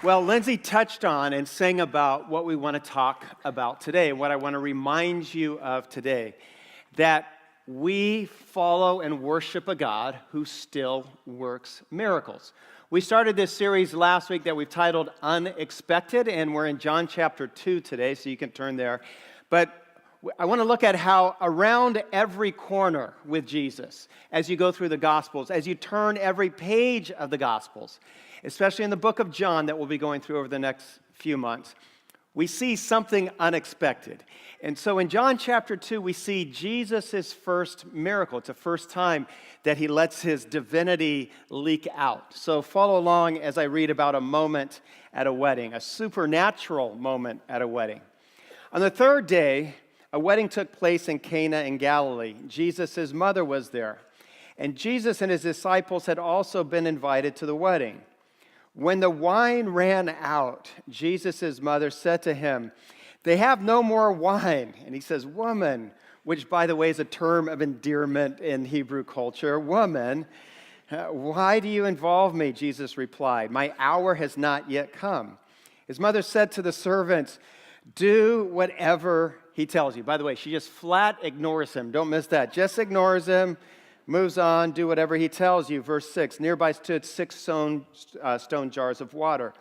Well, Lindsay touched on and sang about what we want to talk about today, what I want to remind you of today, that we follow and worship a God who still works miracles. We started this series last week that we've titled Unexpected, and we're in John chapter 2 today, so you can turn there. But I want to look at how around every corner with Jesus, as you go through the Gospels, as you turn every page of the Gospels, especially in the book of John that we'll be going through over the next few months, we see something unexpected. And so in John chapter 2, we see Jesus' first miracle. It's the first time that he lets his divinity leak out. So follow along as I read about a moment at a wedding, a supernatural moment at a wedding. On the third day, a wedding took place in Cana in Galilee. Jesus' mother was there. And Jesus and his disciples had also been invited to the wedding. When the wine ran out, Jesus' mother said to him, "They have no more wine." And he says, "Woman," which, by the way, is a term of endearment in Hebrew culture. "Woman, why do you involve me?" Jesus replied, "My hour has not yet come." His mother said to the servants, "Do whatever he tells you." By the way, she just flat ignores him. Don't miss that. Just ignores him. Moves on, do whatever he tells you. Verse 6, nearby stood 6 stone jars of water,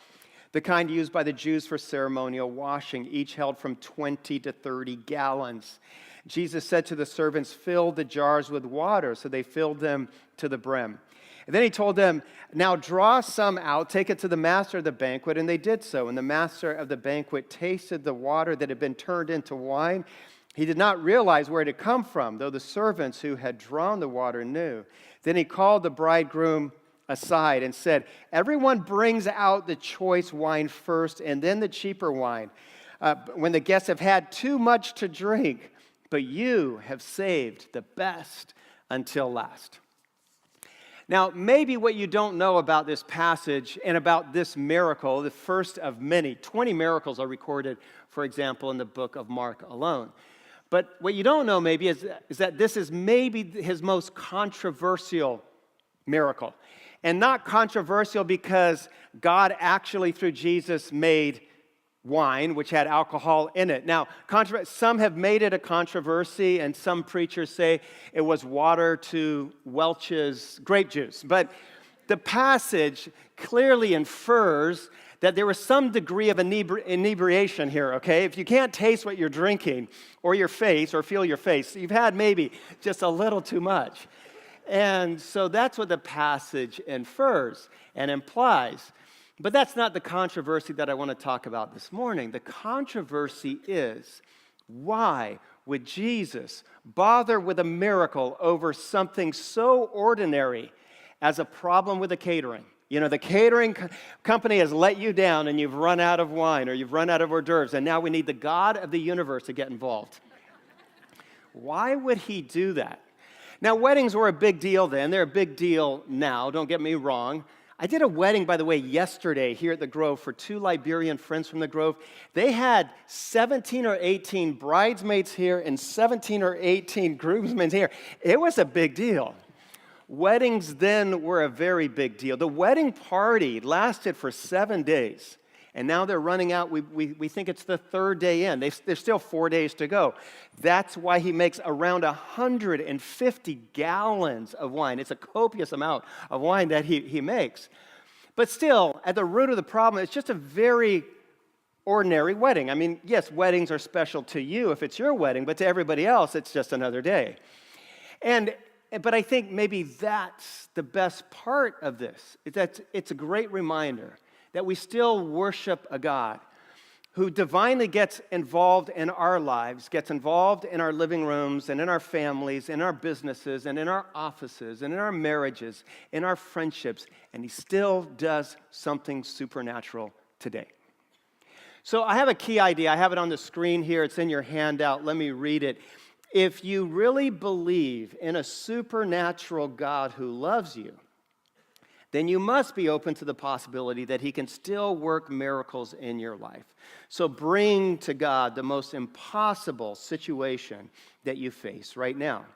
the kind used by the Jews for ceremonial washing. Each held from 20 to 30 gallons. Jesus said to the servants, "Fill the jars with water." So they filled them to the brim. And then he told them, "Now draw some out, take it to the master of the banquet." And they did so. And the master of the banquet tasted the water that had been turned into wine. He did not realize where it had come from, though the servants who had drawn the water knew. Then he called the bridegroom aside and said, "Everyone brings out the choice wine first and then the cheaper wine, when the guests have had too much to drink. But you have saved the best until last." Now, maybe what you don't know about this passage and about this miracle, the first of many, 20 miracles are recorded, for example, in the book of Mark alone. But what you don't know maybe is that this is maybe his most controversial miracle. And not controversial because God actually, through Jesus, made wine, which had alcohol in it. Now, some have made it a controversy, and some preachers say it was water to Welch's grape juice. But the passage clearly infers that there was some degree of inebriation here, okay? If you can't taste what you're drinking or your face or feel your face, you've had maybe just a little too much. And so that's what the passage infers and implies. But that's not the controversy that I want to talk about this morning. The controversy is, why would Jesus bother with a miracle over something so ordinary as a problem with the catering? You know, the catering company has let you down and you've run out of wine or you've run out of hors d'oeuvres, and now we need the God of the universe to get involved. Why would he do that? Now, weddings were a big deal then. They're a big deal now, don't get me wrong. I did a wedding, by the way, yesterday here at the Grove for 2 Liberian friends from the Grove. They had 17 or 18 bridesmaids here and 17 or 18 groomsmen here. It was a big deal. Weddings then were a very big deal. The wedding party lasted for 7 days, and now they're running out. We think it's the 3rd day in. There's still 4 days to go. That's why he makes around 150 gallons of wine. It's a copious amount of wine that he makes. But still, at the root of the problem, it's just a very ordinary wedding. I mean, yes, weddings are special to you if it's your wedding, but to everybody else, it's just another day. But I think maybe that's the best part of this, is that it's a great reminder that we still worship a God who divinely gets involved in our lives, gets involved in our living rooms and in our families, in our businesses and in our offices and in our marriages, in our friendships, and he still does something supernatural today. So I have a key idea. I have it on the screen here. It's in your handout. Let me read it. If you really believe in a supernatural God who loves you, then you must be open to the possibility that he can still work miracles in your life. So bring to God the most impossible situation that you face right now.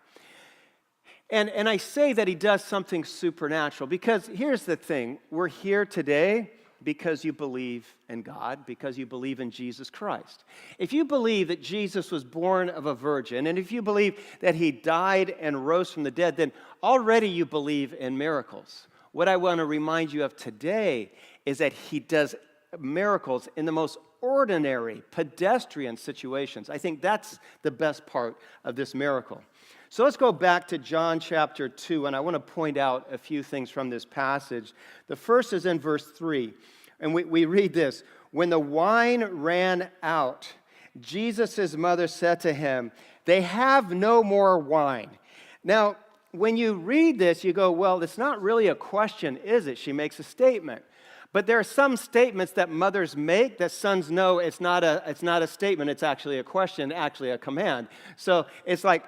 And I say that he does something supernatural because here's the thing. We're here today because you believe in God, because you believe in Jesus Christ. If you believe that Jesus was born of a virgin, and if you believe that he died and rose from the dead, then already you believe in miracles. What I want to remind you of today is that he does miracles in the most ordinary, pedestrian situations. I think that's the best part of this miracle. So let's go back to John chapter 2, and I want to point out a few things from this passage. The first is in verse 3, and we read this. When the wine ran out, Jesus' mother said to him, "They have no more wine." Now, when you read this, you go, well, it's not really a question, is it? She makes a statement. But there are some statements that mothers make that sons know it's not a statement, it's actually a question, actually a command. So it's like,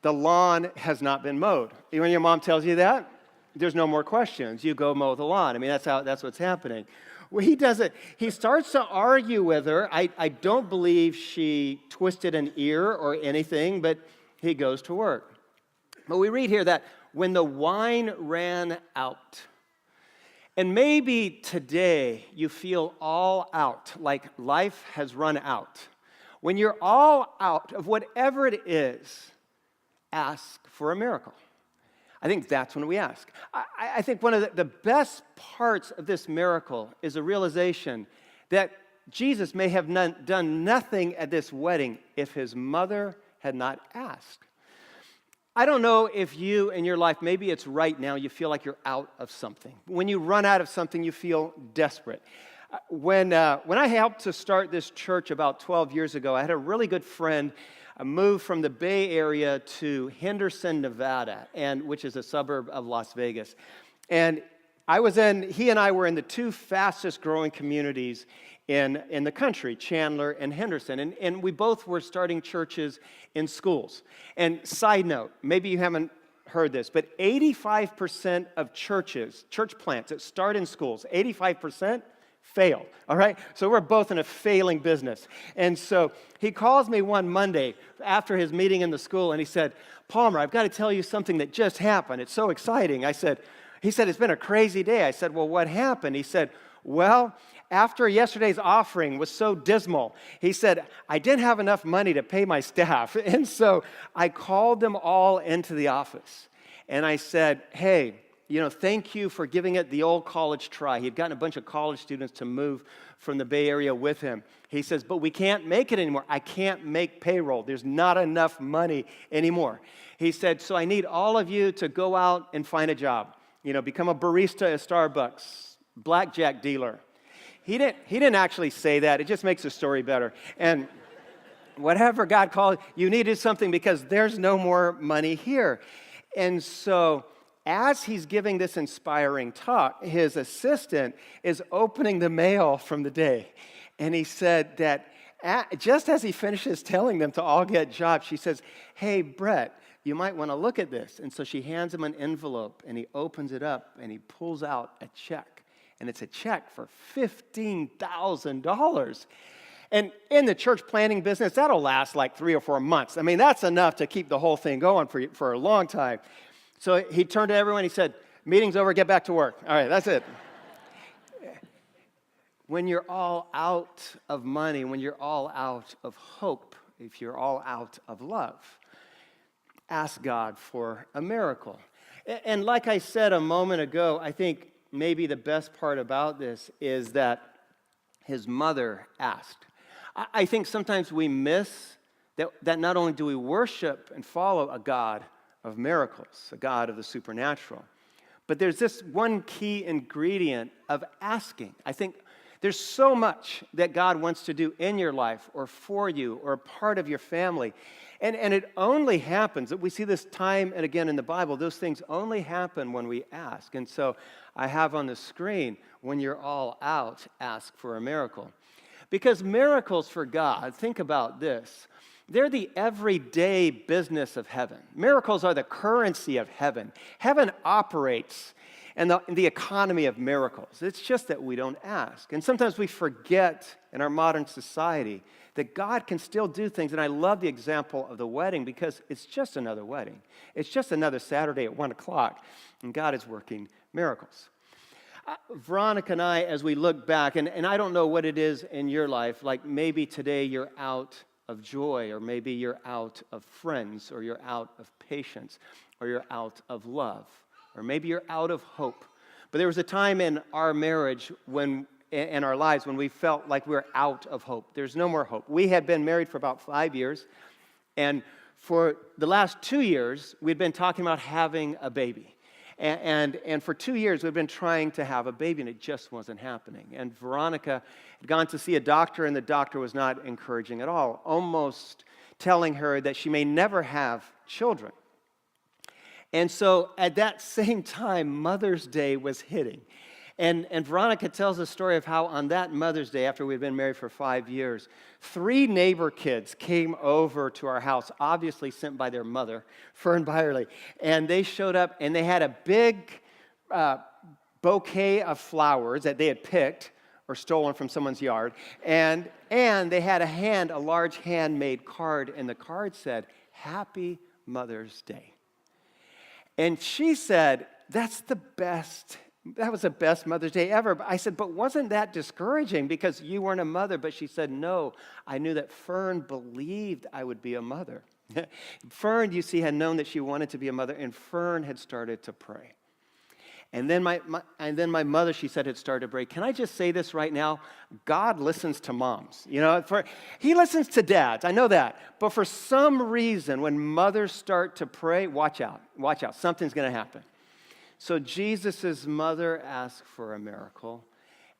the lawn has not been mowed. When your mom tells you that, there's no more questions. You go mow the lawn. I mean, that's what's happening. Well, he does it. He starts to argue with her. I don't believe she twisted an ear or anything, but he goes to work. But we read here that when the wine ran out, and maybe today you feel all out, like life has run out. When you're all out of whatever it is, ask for a miracle. I think that's when we ask. I think one of the best parts of this miracle is a realization that Jesus may have done nothing at this wedding if his mother had not asked. I don't know if you in your life, maybe it's right now, you feel like you're out of something. When you run out of something, you feel desperate. When I helped to start this church about 12 years ago, I had a really good friend. I moved from the Bay Area to Henderson, Nevada, which is a suburb of Las Vegas. And he and I were in the two fastest growing communities in the country, Chandler and Henderson. And we both were starting churches in schools. And side note, maybe you haven't heard this, but 85% of church plants that start in schools, 85%, fail, all right? So we're both in a failing business. And so he calls me one Monday after his meeting in the school, and he said, "Palmer, I've got to tell you something that just happened. It's so exciting." He said, "It's been a crazy day." I said, "Well, what happened?" He said, "Well, after yesterday's offering was so dismal," he said, "I didn't have enough money to pay my staff." And so I called them all into the office, and I said, "Hey, thank you for giving it the old college try." He had gotten a bunch of college students to move from the Bay Area with him. He says, "But we can't make it anymore. I can't make payroll. There's not enough money anymore." He said, "So I need all of you to go out and find a job. Become a barista at Starbucks, blackjack dealer." He didn't actually say that. It just makes the story better. And whatever God called, you needed something because there's no more money here. And so as he's giving this inspiring talk, his assistant is opening the mail from the day. And he said that just as he finishes telling them to all get jobs, she says, "Hey, Brett, you might want to look at this." And so she hands him an envelope, and he opens it up, and he pulls out a check. And it's a check for $15,000. And in the church planting business, that'll last like 3 or 4 months. I mean, that's enough to keep the whole thing going for a long time. So he turned to everyone, he said, "Meeting's over, get back to work." All right, that's it. When you're all out of money, when you're all out of hope, if you're all out of love, ask God for a miracle. And like I said a moment ago, I think maybe the best part about this is that his mother asked. I think sometimes we miss that not only do we worship and follow a God of miracles, a God of the supernatural, but there's this one key ingredient of asking. I think there's so much that God wants to do in your life or for you or a part of your family. And it only happens, that we see this time and again in the Bible, those things only happen when we ask. And so I have on the screen, when you're all out, ask for a miracle. Because miracles for God, think about this, they're the everyday business of heaven. Miracles are the currency of heaven. Heaven operates in the economy of miracles. It's just that we don't ask. And sometimes we forget in our modern society that God can still do things. And I love the example of the wedding because it's just another wedding. It's just another Saturday at 1 o'clock, and God is working miracles. Veronica and I, as we look back, and I don't know what it is in your life, like maybe today you're out of joy, or maybe you're out of friends, or you're out of patience, or you're out of love, or maybe you're out of hope. But there was a time in our marriage in our lives when we felt like we were out of hope. There's no more hope. We had been married for about 5 years, and for the last 2 years, we'd been talking about having a baby. And for 2 years, we've been trying to have a baby, and it just wasn't happening. And Veronica had gone to see a doctor, and the doctor was not encouraging at all, almost telling her that she may never have children. And so at that same time, Mother's Day was hitting. And Veronica tells the story of how on that Mother's Day, after we'd been married for 5 years, 3 neighbor kids came over to our house, obviously sent by their mother, Fern Byerly. And they showed up, and they had a big bouquet of flowers that they had picked or stolen from someone's yard. And they had a large handmade card, and the card said, "Happy Mother's Day." And she said, that was the best Mother's Day ever. But I said, but wasn't that discouraging because you weren't a mother? But she said, no, I knew that Fern believed I would be a mother. Fern, you see, had known that she wanted to be a mother, and Fern had started to pray. And then my mother, she said, had started to pray. Can I just say this right now? God listens to moms. He listens to dads. I know that. But for some reason, when mothers start to pray, watch out. Watch out. Something's going to happen. So Jesus' mother asked for a miracle,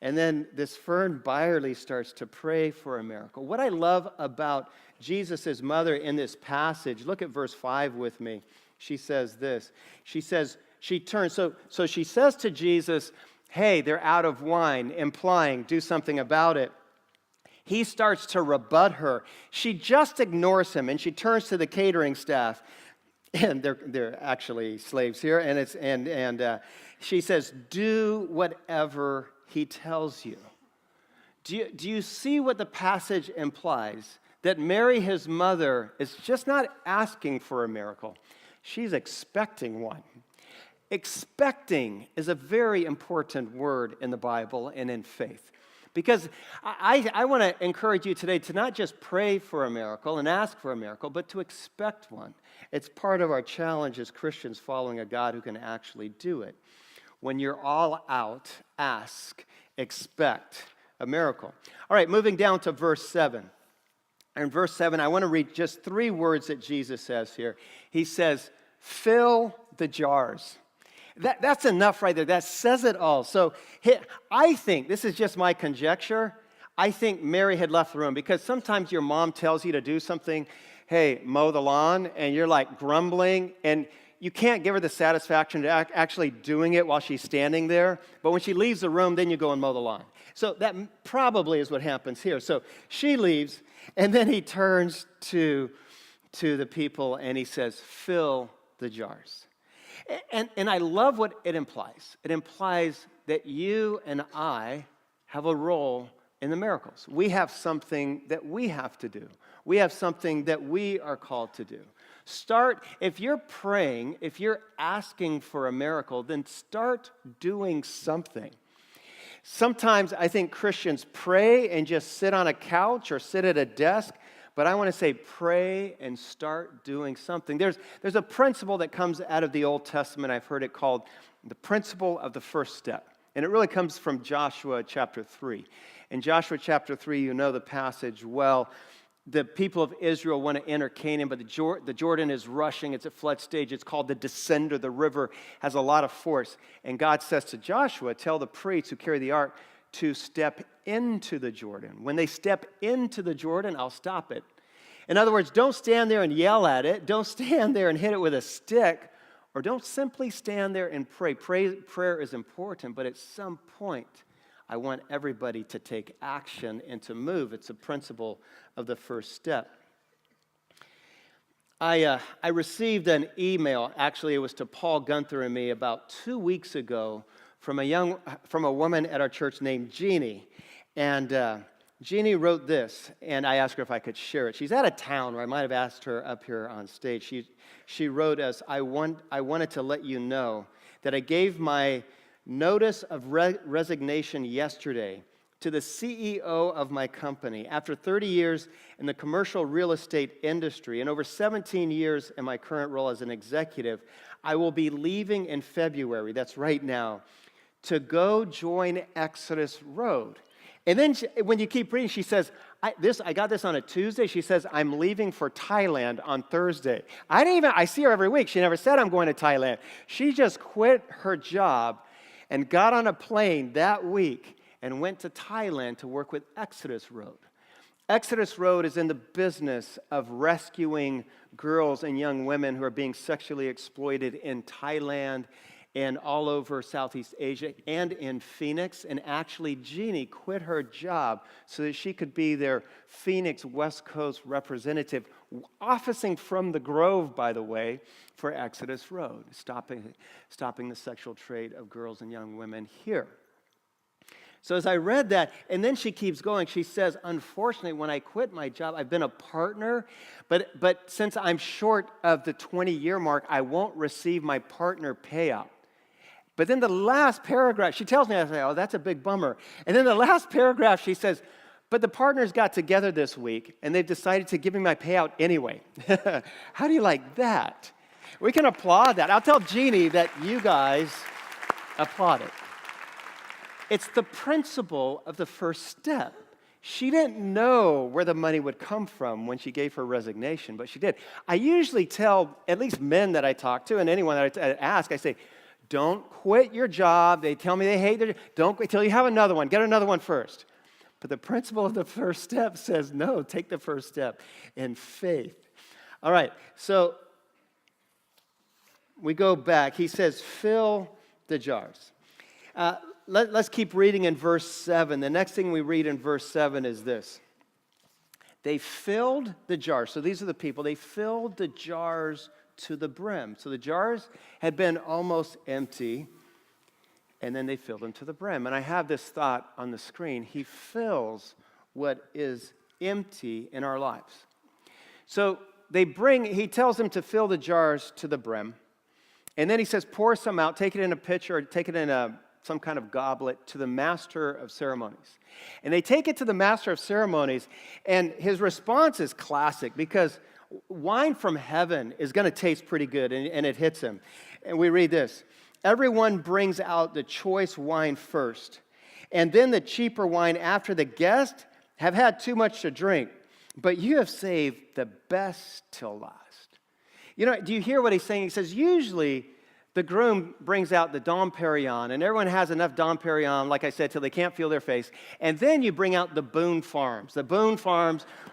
and then this Fern Byerly starts to pray for a miracle. What I love about Jesus' mother in this passage, look at verse 5 with me. She says this. She says, she turns, so she says to Jesus, hey, they're out of wine, implying do something about it. He starts to rebut her. She just ignores him, and she turns to the catering staff. And they're actually slaves here, and she says, "Do whatever he tells you." Do you see what the passage implies? That Mary, his mother, is just not asking for a miracle; she's expecting one. Expecting is a very important word in the Bible and in faith. Because I want to encourage you today to not just pray for a miracle and ask for a miracle, but to expect one. It's part of our challenge as Christians following a God who can actually do it. When you're all out, ask, expect a miracle. All right, moving down to verse 7. In verse 7, I want to read just 3 words that Jesus says here. He says, fill the jars. That's enough right there. That says it all. So I think, this is just my conjecture, I think Mary had left the room because sometimes your mom tells you to do something, hey, mow the lawn, and you're like grumbling, and you can't give her the satisfaction of actually doing it while she's standing there. But when she leaves the room, then you go and mow the lawn. So that probably is what happens here. So she leaves, and then he turns to the people, and he says, fill the jars. And I love what it implies. It implies that you and I have a role in the miracles. We have something that we have to do. We have something that we are called to do. If you're praying, if you're asking for a miracle, then start doing something. Sometimes I think Christians pray and just sit on a couch or sit at a desk. But I want to say pray and start doing something. There's a principle that comes out of the Old Testament. I've heard it called the principle of the first step. And it really comes from Joshua chapter 3. In Joshua chapter 3, you know the passage well. The people of Israel want to enter Canaan, but the Jordan is rushing. It's at flood stage. It's called the descender. The river has a lot of force. And God says to Joshua, tell the priests who carry the ark to step into the Jordan. When they step into the Jordan, I'll stop it. In other words, don't stand there and yell at it. Don't stand there and hit it with a stick. Or don't simply stand there and pray. Prayer is important, but at some point, I want everybody to take action and to move. It's a principle of the first step. I received an email, actually it was to Paul Gunther and me about 2 weeks ago from a woman at our church named Jeannie. And Jeannie wrote this, and I asked her if I could share it. She's out of town, or I might have asked her up here on stage. She wrote us, I wanted to let you know that I gave my notice of resignation yesterday to the CEO of my company. After 30 years in the commercial real estate industry and over 17 years in my current role as an executive, I will be leaving in February, that's right now, to go join Exodus Road. And then when you keep reading, she says, I got this on a Tuesday. She says, I'm leaving for Thailand on Thursday. I see her every week. She never said I'm going to Thailand. She just quit her job and got on a plane that week and went to Thailand to work with Exodus Road. Exodus Road is in the business of rescuing girls and young women who are being sexually exploited in Thailand and all over Southeast Asia and in Phoenix. And actually, Jeannie quit her job so that she could be their Phoenix West Coast representative, officing from the Grove, by the way, for Exodus Road, stopping the sexual trade of girls and young women here. So as I read that, and then she keeps going, she says, unfortunately, when I quit my job, I've been a partner, but since I'm short of the 20-year mark, I won't receive my partner payout. But then the last paragraph, she tells me, I say, oh, that's a big bummer. And then the last paragraph, she says, but the partners got together this week, and they've decided to give me my payout anyway. How do you like that? We can applaud that. I'll tell Jeannie that you guys applaud it. It's the principle of the first step. She didn't know where the money would come from when she gave her resignation, but she did. I usually tell at least men that I talk to and anyone that I ask, I say, don't quit your job. They tell me they hate their job. Don't quit till you have another one. Get another one first. But the principle of the first step says, no, take the first step in faith. All right, so we go back. He says, fill the jars. Let's keep reading in verse 7. The next thing we read in verse 7 is this. They filled the jars. So these are the people. They filled the jars to the brim. So the jars had been almost empty, and then they filled them to the brim. And I have this thought on the screen. He fills what is empty in our lives. So he tells them to fill the jars to the brim. And then he says, pour some out, take it in a pitcher, or take it in some kind of goblet to the master of ceremonies. And they take it to the master of ceremonies, and his response is classic because wine from heaven is going to taste pretty good, and it hits him. And we read this. Everyone brings out the choice wine first, and then the cheaper wine after the guests have had too much to drink. But you have saved the best till last. You know, do you hear what he's saying? He says, usually the groom brings out the Dom Perignon, and everyone has enough Dom Perignon, like I said, till they can't feel their face. And then you bring out the Boone Farms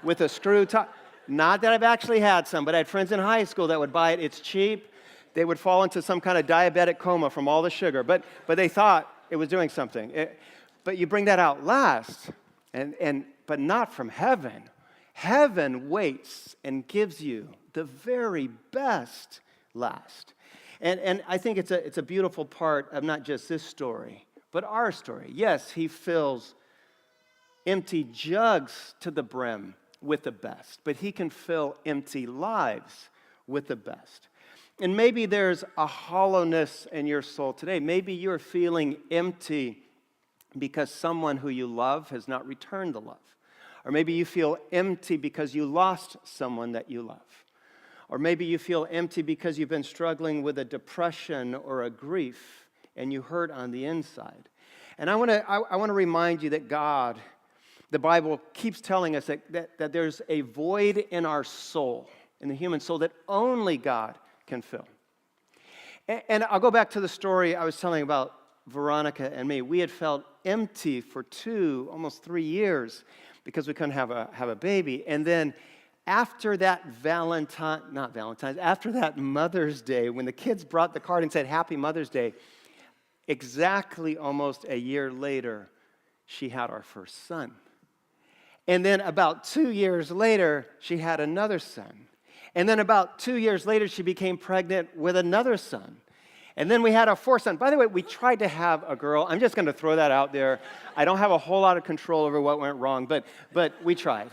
with a screw top. Not that I've actually had some, but I had friends in high school that would buy it. It's cheap. They would fall into some kind of diabetic coma from all the sugar, but they thought it was doing something. But you bring that out last, but not from heaven. Heaven waits and gives you the very best last. And I think it's a beautiful part of not just this story, but our story. Yes, he fills empty jugs to the brim with the best, but he can fill empty lives with the best. And maybe there's a hollowness in your soul today. Maybe you're feeling empty because someone who you love has not returned the love. Or maybe you feel empty because you lost someone that you love. Or maybe you feel empty because you've been struggling with a depression or a grief and you hurt on the inside. And I want to remind you that God, the Bible keeps telling us that there's a void in our soul, in the human soul, that only God can fill. And I'll go back to the story I was telling about Veronica and me. We had felt empty for almost 3 years because we couldn't have a baby. And then after that after that Mother's Day, when the kids brought the card and said, Happy Mother's Day, exactly almost a year later, she had our first son. And then about 2 years later, she had another son. And then about 2 years later, she became pregnant with another son. And then we had our fourth son. By the way, we tried to have a girl. I'm just going to throw that out there. I don't have a whole lot of control over what went wrong, but we tried.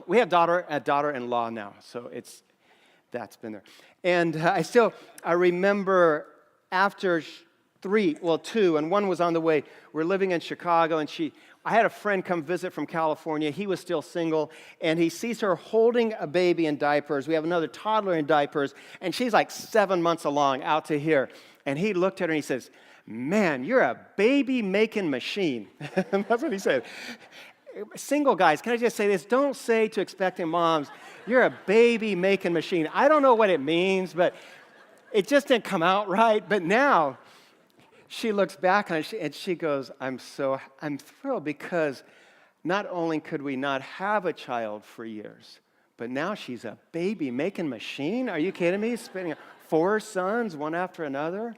We have a daughter-in-law now, so that's been there. And I remember after two, and one was on the way. We're living in Chicago, and I had a friend come visit from California. He was still single, and he sees her holding a baby in diapers. We have another toddler in diapers, and she's like 7 months along out to here. And he looked at her and he says, "Man, you're a baby-making machine." That's what he said. Single guys, can I just say this? Don't say to expecting moms, "You're a baby-making machine." I don't know what it means, but it just didn't come out right. But now she looks back on it and she goes, I'm thrilled because not only could we not have a child for years, but now she's a baby-making machine. Are you kidding me? Spending 4 sons, one after another.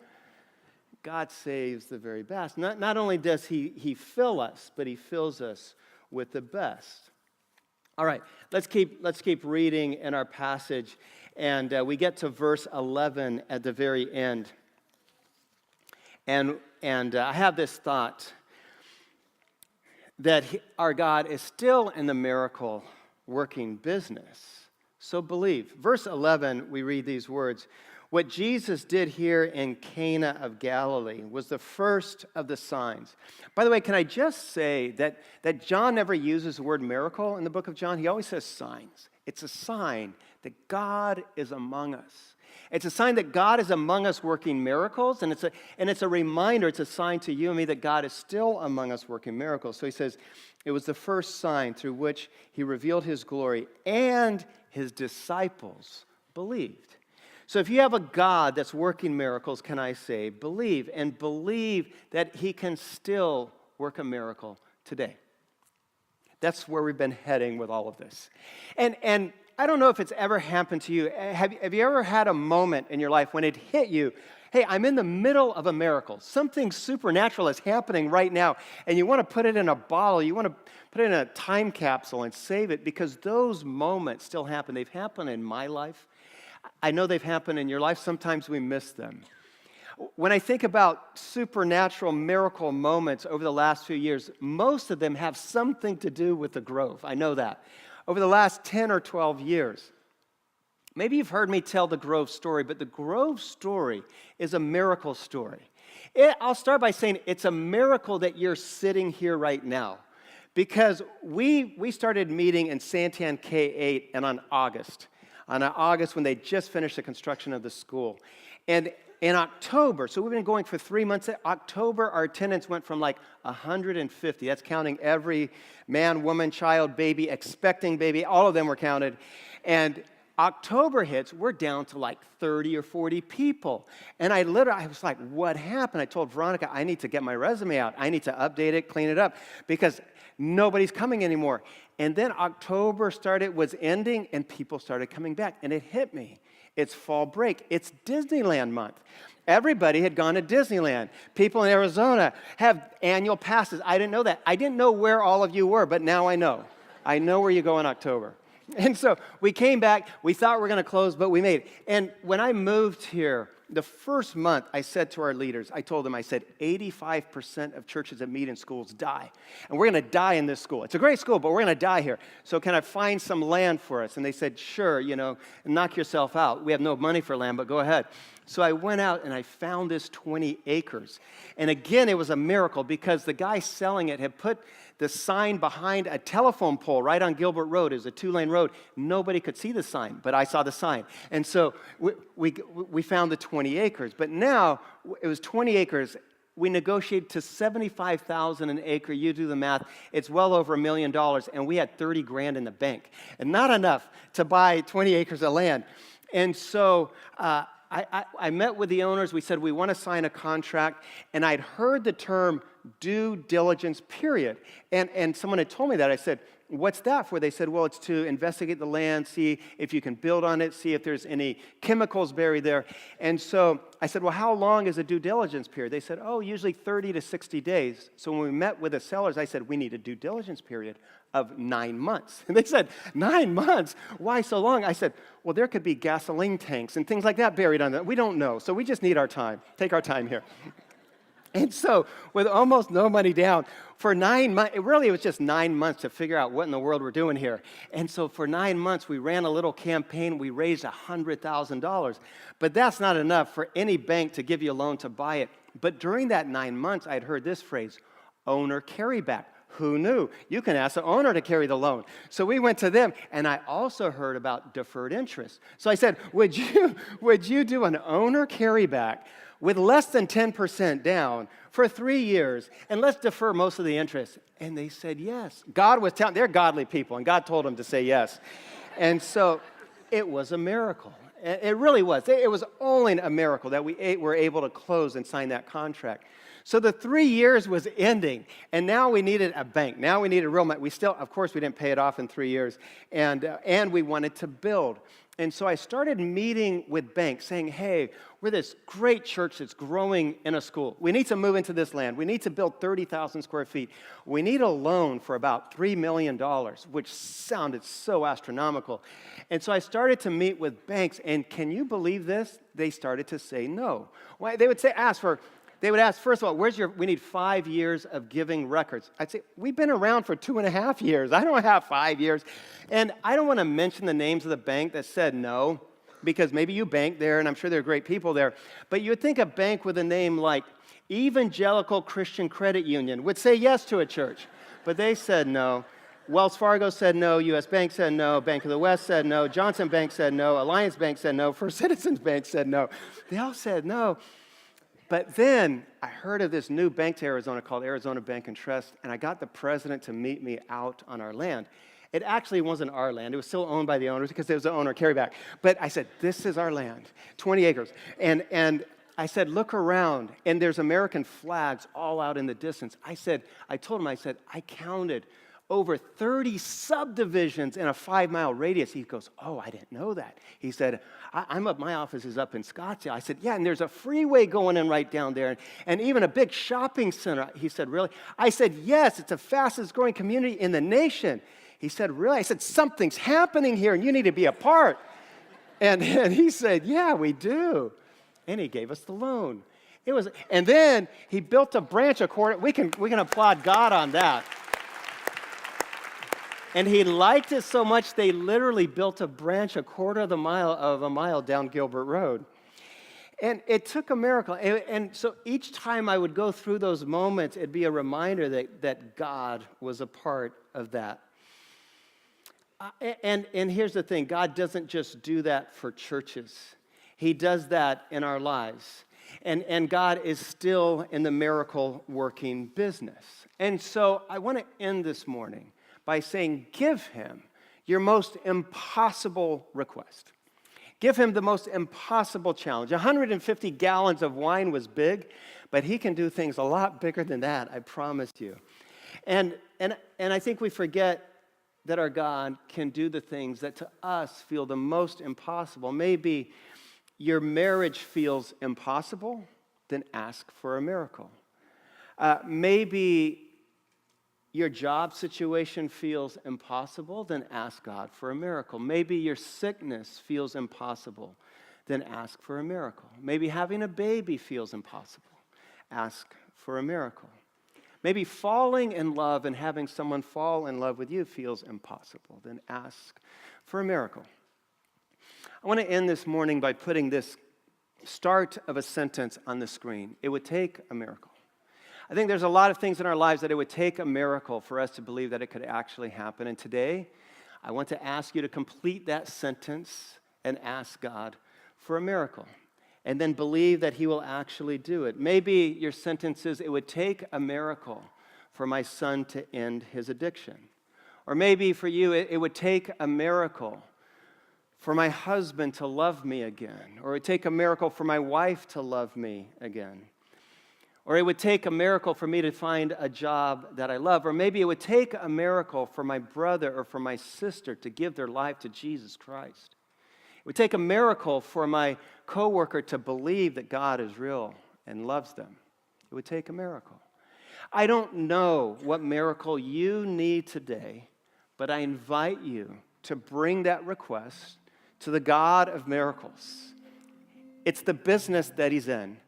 God saves the very best. Not only does he fill us, but he fills us with the best. All right, let's keep reading in our passage, and we get to verse 11 at the very end. And I have this thought that our God is still in the miracle working business. So believe. Verse 11, we read these words. What Jesus did here in Cana of Galilee was the first of the signs. By the way, can I just say that John never uses the word miracle in the book of John? He always says signs. It's a sign that God is among us. It's a sign that God is among us working miracles, and it's a reminder, it's a sign to you and me that God is still among us working miracles. So he says, it was the first sign through which he revealed his glory, and his disciples believed. So if you have a God that's working miracles, can I say, believe, and believe that he can still work a miracle today. That's where we've been heading with all of this. And I don't know if it's ever happened to you. Have you ever had a moment in your life when it hit you, hey, I'm in the middle of a miracle. Something supernatural is happening right now, and you want to put it in a bottle. You want to put it in a time capsule and save it because those moments still happen. They've happened in my life. I know they've happened in your life. Sometimes we miss them. When I think about supernatural miracle moments over the last few years, most of them have something to do with the Grove. I know that. Over the last 10 or 12 years. Maybe you've heard me tell the Grove story, but the Grove story is a miracle story. I'll start by saying it's a miracle that you're sitting here right now. Because we started meeting in Santan K8 and on August when they just finished the construction of the school. And in October, so we've been going for 3 months. In October, our attendance went from like 150. That's counting every man, woman, child, baby, expecting baby. All of them were counted. And October hits, we're down to like 30 or 40 people. And I was like, what happened? I told Veronica, I need to get my resume out. I need to update it, clean it up, because nobody's coming anymore. And then October was ending, and people started coming back. And it hit me. It's fall break. It's Disneyland month. Everybody had gone to Disneyland. People in Arizona have annual passes. I didn't know that. I didn't know where all of you were, but now I know. I know where you go in October. And so we came back. We thought we were going to close, but we made it. And when I moved here, the first month, I said to our leaders, I told them, I said, 85% of churches that meet in schools die. And we're going to die in this school. It's a great school, but we're going to die here. So can I find some land for us? And they said, sure, knock yourself out. We have no money for land, but go ahead. So I went out and I found this 20 acres. And again, it was a miracle because the guy selling it had put the sign behind a telephone pole right on Gilbert Road. It was a 2-lane road. Nobody could see the sign, but I saw the sign. And so we found the 20 acres. But now it was 20 acres. We negotiated to $75,000 an acre. You do the math. It's well over $1 million, and we had $30,000 in the bank, and not enough to buy 20 acres of land. And so I met with the owners. We said, we want to sign a contract. And I'd heard the term due diligence period. And someone had told me that. I said, what's that for? They said, well, it's to investigate the land, see if you can build on it, see if there's any chemicals buried there. And so I said, well, how long is a due diligence period? They said, usually 30 to 60 days. So when we met with the sellers, I said, we need a due diligence period of 9 months. And they said, 9 months? Why so long? I said, well, there could be gasoline tanks and things like that buried on that. We don't know. So we just need our time. Take our time here. And so with almost no money down, for 9 months, it was just 9 months to figure out what in the world we're doing here. And so for 9 months, we ran a little campaign. We raised $100,000. But that's not enough for any bank to give you a loan to buy it. But during that 9 months, I'd heard this phrase, owner carryback. Who knew? You can ask the owner to carry the loan. So we went to them, and I also heard about deferred interest. So I said, would you do an owner carryback with less than 10% down for 3 years, and let's defer most of the interest? And they said yes. God was telling, they're godly people, and God told them to say yes. And so it was a miracle. It really was. It was only a miracle that we were able to close and sign that contract. So the 3 years was ending, and now we needed a bank. Now we needed real money. We still, of course, we didn't pay it off in 3 years, and we wanted to build. And so I started meeting with banks saying, hey, we're this great church that's growing in a school. We need to move into this land. We need to build 30,000 square feet. We need a loan for about $3 million, which sounded so astronomical. And so I started to meet with banks, and can you believe this? They started to say no. Well, they would ask, first of all, we need 5 years of giving records. I'd say, we've been around for 2.5 years. I don't have 5 years. And I don't want to mention the names of the bank that said no, because maybe you bank there, and I'm sure there are great people there. But you would think a bank with a name like Evangelical Christian Credit Union would say yes to a church. But they said no. Wells Fargo said no. U.S. Bank said no. Bank of the West said no. Johnson Bank said no. Alliance Bank said no. First Citizens Bank said no. They all said no. But then I heard of this new bank to Arizona called Arizona Bank and Trust, and I got the president to meet me out on our land. It actually wasn't our land. It was still owned by the owners because it was an owner carryback. But I said, this is our land, 20 acres. And I said, look around, and there's American flags all out in the distance. I told him, I counted over 30 subdivisions in a 5-mile radius. He goes, oh, I didn't know that. He said, my office is up in Scottsdale. I said, yeah, and there's a freeway going in right down there, and even a big shopping center. He said, really? I said, yes, it's the fastest growing community in the nation. He said, really? I said, something's happening here, and you need to be a part. And he said, yeah, we do. And he gave us the loan. And then he built a branch a quarter. We can applaud God on that. And he liked it so much, they literally built a branch a quarter of a mile down Gilbert Road. And it took a miracle. And so each time I would go through those moments, it'd be a reminder that God was a part of that. And here's the thing, God doesn't just do that for churches. He does that in our lives. And God is still in the miracle working business. And so I want to end this morning by saying, give him your most impossible request. Give him the most impossible challenge. 150 gallons of wine was big, but he can do things a lot bigger than that, I promise you. And I think we forget that our God can do the things that to us feel the most impossible. Maybe your marriage feels impossible, then ask for a miracle. Maybe your job situation feels impossible, then ask God for a miracle. Maybe your sickness feels impossible, then ask for a miracle. Maybe having a baby feels impossible. Ask for a miracle. Maybe falling in love and having someone fall in love with you feels impossible, then ask for a miracle. I want to end this morning by putting this start of a sentence on the screen. It would take a miracle. I think there's a lot of things in our lives that it would take a miracle for us to believe that it could actually happen. And today, I want to ask you to complete that sentence and ask God for a miracle. And then believe that he will actually do it. Maybe your sentence is, it would take a miracle for my son to end his addiction. Or maybe for you, it would take a miracle for my husband to love me again. Or it would take a miracle for my wife to love me again. Or it would take a miracle for me to find a job that I love. Or maybe it would take a miracle for my brother or for my sister to give their life to Jesus Christ. It would take a miracle for my coworker to believe that God is real and loves them. It would take a miracle. I don't know what miracle you need today, but I invite you to bring that request to the God of miracles. It's the business that he's in.